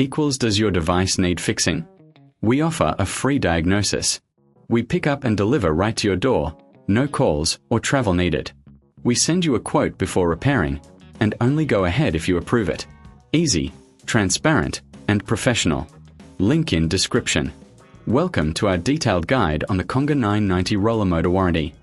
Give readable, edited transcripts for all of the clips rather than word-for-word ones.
equals does your device need fixing? We offer a free diagnosis. We pick up and deliver right to your door, no calls or travel needed. We send you a quote before repairing, and only go ahead if you approve it. Easy, transparent, and professional. Link in description. Welcome to our detailed guide on the Conga 990 roller motor warranty.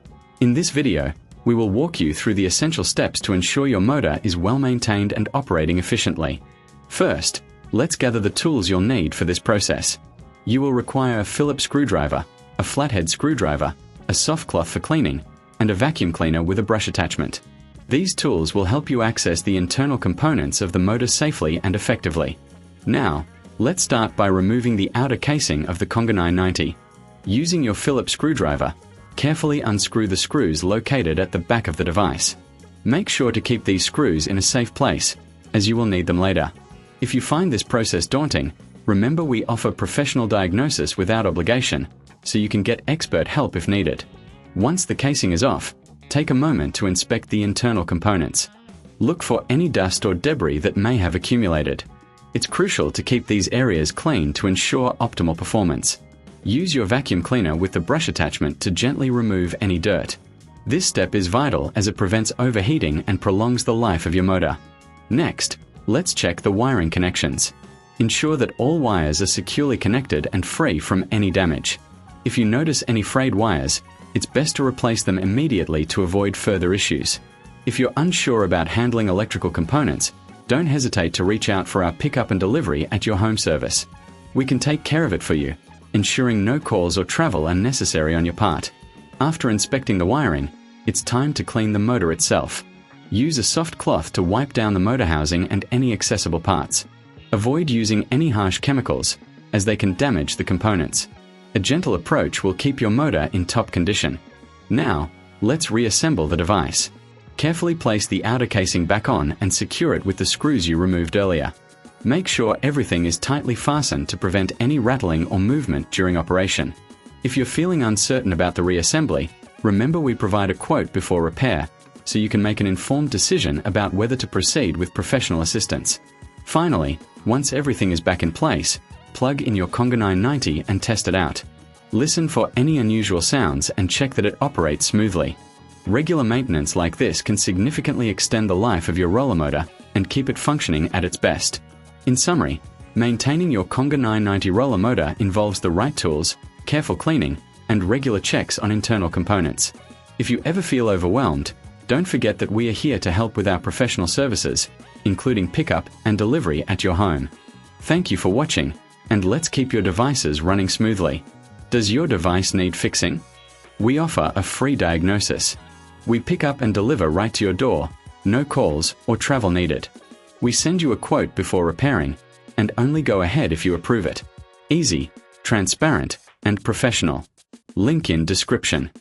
In this video, we will walk you through the essential steps to ensure your motor is well maintained and operating efficiently. First, let's gather the tools you'll need for this process. You will require a Phillips screwdriver, a flathead screwdriver, a soft cloth for cleaning, and a vacuum cleaner with a brush attachment. These tools will help you access the internal components of the motor safely and effectively. Now, let's start by removing the outer casing of the Conga 990. Using your Phillips screwdriver, carefully unscrew the screws located at the back of the device. Make sure to keep these screws in a safe place, as you will need them later. If you find this process daunting, remember we offer professional diagnosis without obligation, so you can get expert help if needed. Once the casing is off, take a moment to inspect the internal components. Look for any dust or debris that may have accumulated. It's crucial to keep these areas clean to ensure optimal performance. Use your vacuum cleaner with the brush attachment to gently remove any dirt. This step is vital as it prevents overheating and prolongs the life of your motor. Next, let's check the wiring connections. Ensure that all wires are securely connected and free from any damage. If you notice any frayed wires, it's best to replace them immediately to avoid further issues. If you're unsure about handling electrical components, don't hesitate to reach out for our pickup and delivery at your home service. We can take care of it for you, ensuring no calls or travel are necessary on your part. After inspecting the wiring, it's time to clean the motor itself. Use a soft cloth to wipe down the motor housing and any accessible parts. Avoid using any harsh chemicals, as they can damage the components. A gentle approach will keep your motor in top condition. Now, let's reassemble the device. Carefully place the outer casing back on and secure it with the screws you removed earlier. Make sure everything is tightly fastened to prevent any rattling or movement during operation. If you're feeling uncertain about the reassembly, remember we provide a quote before repair, so you can make an informed decision about whether to proceed with professional assistance. Finally, once everything is back in place, plug in your Conga 990 and test it out. Listen for any unusual sounds and check that it operates smoothly. Regular maintenance like this can significantly extend the life of your roller motor and keep it functioning at its best. In summary, maintaining your Conga 990 roller motor involves the right tools, careful cleaning, and regular checks on internal components. If you ever feel overwhelmed, don't forget that we are here to help with our professional services, including pickup and delivery at your home. Thank you for watching, and let's keep your devices running smoothly. Does your device need fixing? We offer a free diagnosis. We pick up and deliver right to your door, no calls or travel needed. We send you a quote before repairing, and only go ahead if you approve it. Easy, transparent, and professional. Link in description.